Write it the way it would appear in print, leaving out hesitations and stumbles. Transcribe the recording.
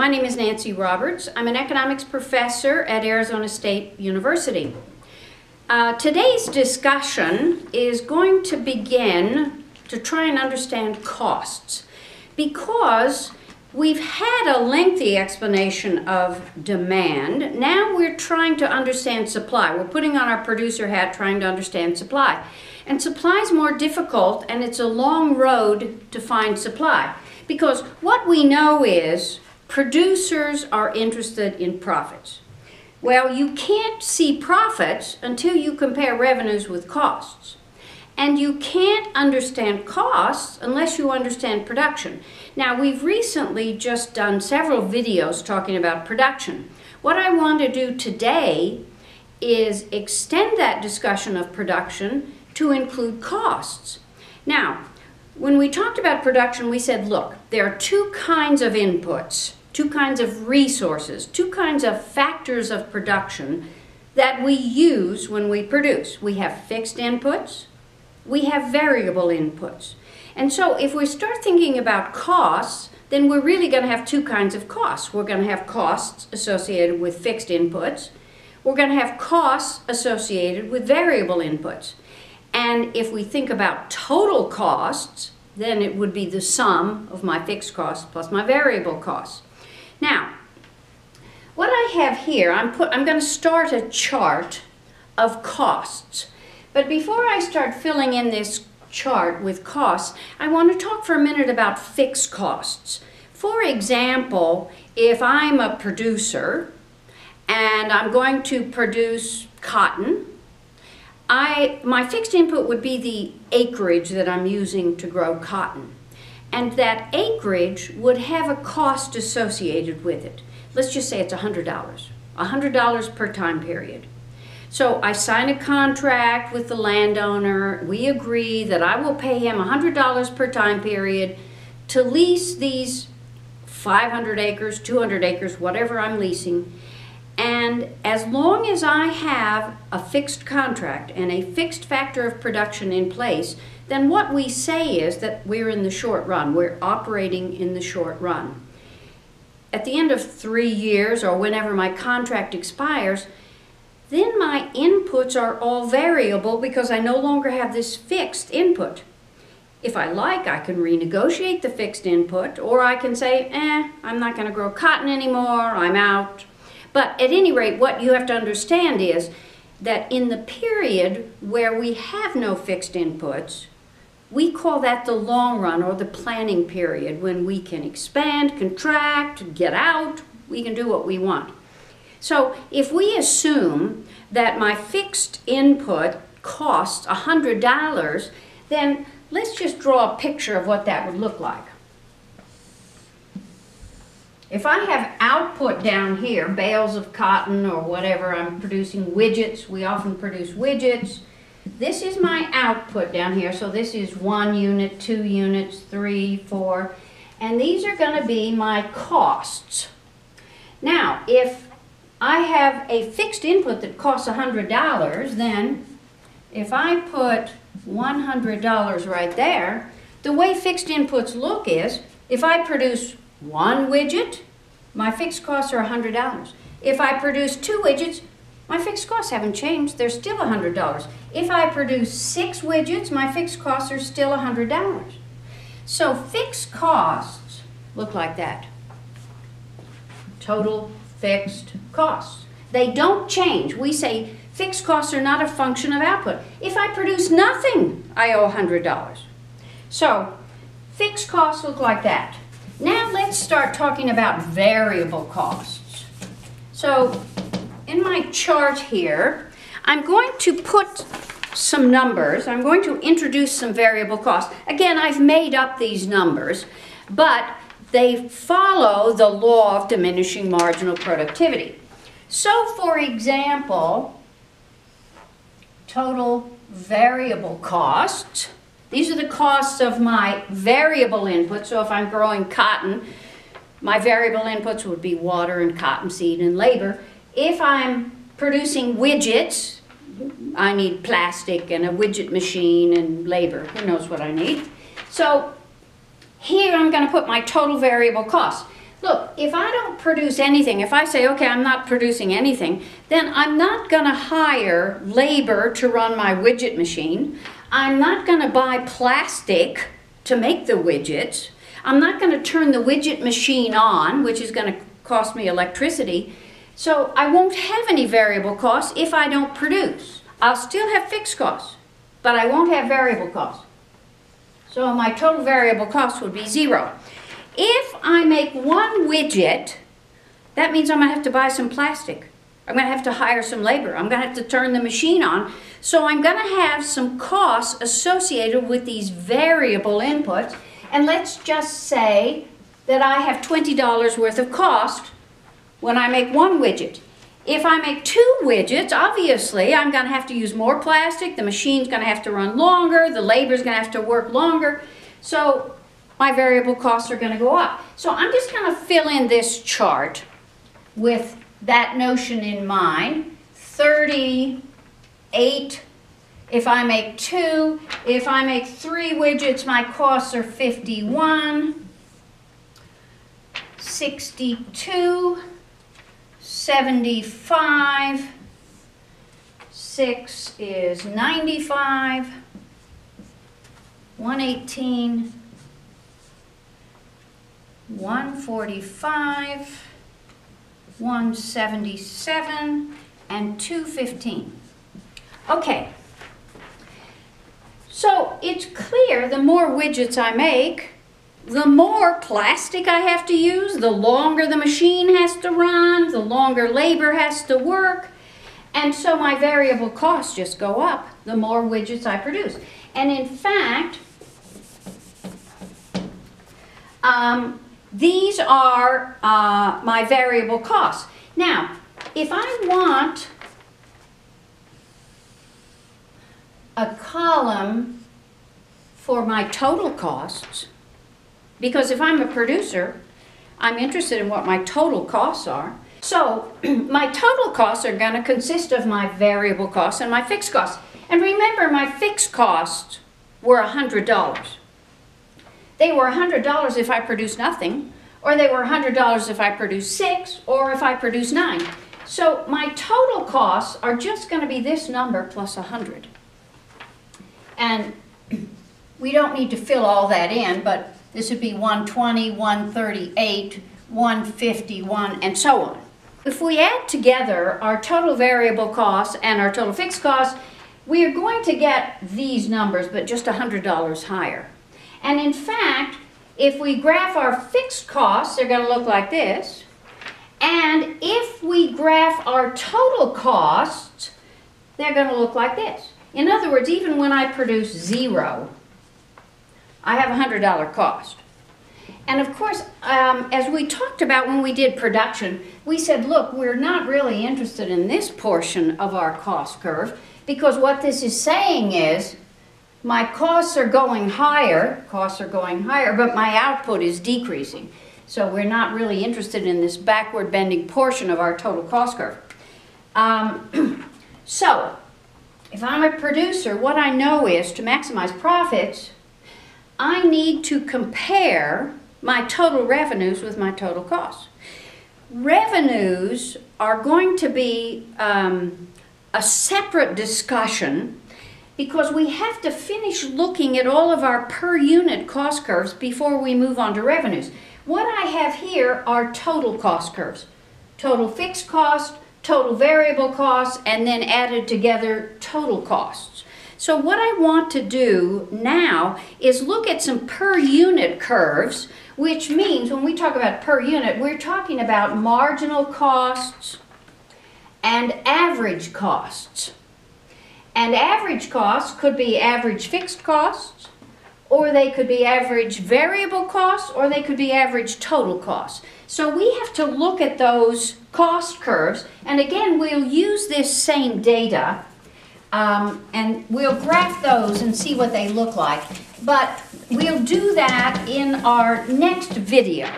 My name is Nancy Roberts. I'm an economics professor at Arizona State University. Today's discussion is going to begin to try and understand costs, because we've had a lengthy explanation of demand. Now we're trying to understand supply. We're putting on our producer hat trying to understand supply. And supply is more difficult, and it's a long road to find supply, because what we know is producers are interested in profits. Well, you can't see profits until you compare revenues with costs. And you can't understand costs unless you understand production. Now, we've recently just done several videos talking about production. What I want to do today is extend that discussion of production to include costs. Now, when we talked about production, we said, look, there are two kinds of inputs, two kinds of resources, two kinds of factors of production that we use when we produce. We have fixed inputs, we have variable inputs. And so if we start thinking about costs, then we're really going to have two kinds of costs. We're going to have costs associated with fixed inputs. We're going to have costs associated with variable inputs. And if we think about total costs, then it would be the sum of my fixed costs plus my variable costs. Now, what I have here, I'm going to start a chart of costs. But before I start filling in this chart with costs, I want to talk for a minute about fixed costs. For example, if I'm a producer and I'm going to produce cotton, my fixed input would be the acreage that I'm using to grow cotton. And that acreage would have a cost associated with it. Let's just say it's $100. $100 per time period. So I sign a contract with the landowner. We agree that I will pay him $100 per time period to lease these 500 acres, 200 acres, whatever I'm leasing. And as long as I have a fixed contract and a fixed factor of production in place, then what we say is that we're in the short run. We're operating in the short run. At the end of 3 years, or whenever my contract expires, then my inputs are all variable because I no longer have this fixed input. If I like, I can renegotiate the fixed input, or I can say, I'm not going to grow cotton anymore, I'm out. But at any rate, what you have to understand is that in the period where we have no fixed inputs, we call that the long run, or the planning period, when we can expand, contract, get out, we can do what we want. So if we assume that my fixed input costs $100, then let's just draw a picture of what that would look like. If I have output down here, bales of cotton or whatever, I'm producing widgets. We often produce widgets. This is my output down here. So this is 1 unit, 2 units, 3, 4. And these are going to be my costs. Now, if I have a fixed input that costs $100, then if I put $100 right there, the way fixed inputs look is, if I produce 1 widget, my fixed costs are $100. If I produce 2 widgets, my fixed costs haven't changed. They're still $100. If I produce 6 widgets, my fixed costs are still $100. So fixed costs look like that. Total fixed costs. They don't change. We say fixed costs are not a function of output. If I produce nothing, I owe $100. So fixed costs look like that. Now let's start talking about variable costs. So in my chart here, I'm going to put some numbers. I'm going to introduce some variable costs. Again, I've made up these numbers, but they follow the law of diminishing marginal productivity. So for example, total variable costs. These are the costs of my variable input. So if I'm growing cotton, my variable inputs would be water and cottonseed and labor. If I'm producing widgets, I need plastic and a widget machine and labor. Who knows what I need? So here I'm going to put my total variable costs. Look, if I don't produce anything, if I say, okay, I'm not producing anything, then I'm not going to hire labor to run my widget machine. I'm not going to buy plastic to make the widgets. I'm not going to turn the widget machine on, which is going to cost me electricity. So I won't have any variable costs if I don't produce. I'll still have fixed costs, but I won't have variable costs. So my total variable cost would be 0. If I make one widget, that means I'm going to have to buy some plastic. I'm going to have to hire some labor. I'm going to have to turn the machine on. So I'm going to have some costs associated with these variable inputs. And let's just say that I have $20 worth of cost when I make one widget. If I make 2 widgets, obviously I'm going to have to use more plastic. The machine's going to have to run longer. The labor's going to have to work longer. So my variable costs are going to go up. So I'm just going to fill in this chart with that notion in mind. 38 if I make 2. If I make 3 widgets, my costs are 51. 62. 75. 6 is 95. 118. 145, 177, and 215. Okay, so it's clear the more widgets I make, the more plastic I have to use, the longer the machine has to run, the longer labor has to work, and so my variable costs just go up the more widgets I produce. And in fact, these are my variable costs. Now, if I want a column for my total costs, because if I'm a producer, I'm interested in what my total costs are. So my total costs are going to consist of my variable costs and my fixed costs. And remember, my fixed costs were $100. They were $100 if I produce nothing, or they were $100 if I produce 6, or if I produce 9. So my total costs are just going to be this number plus 100. And we don't need to fill all that in, but this would be 120, 138, 151, and so on. If we add together our total variable costs and our total fixed costs, we are going to get these numbers, but just $100 higher. And in fact, if we graph our fixed costs, they're going to look like this. And if we graph our total costs, they're going to look like this. In other words, even when I produce 0, I have a $100 cost. And of course, as we talked about when we did production, we said, look, we're not really interested in this portion of our cost curve, because what this is saying is, my costs are going higher, but my output is decreasing. So we're not really interested in this backward bending portion of our total cost curve. So, if I'm a producer, what I know is to maximize profits, I need to compare my total revenues with my total costs. Revenues are going to be a separate discussion, because we have to finish looking at all of our per unit cost curves before we move on to revenues. What I have here are total cost curves. Total fixed cost, total variable costs, and then added together total costs. So what I want to do now is look at some per unit curves, which means when we talk about per unit, we're talking about marginal costs and average costs. And average costs could be average fixed costs, or they could be average variable costs, or they could be average total costs. So we have to look at those cost curves, and again, we'll use this same data, and we'll graph those and see what they look like. But we'll do that in our next video.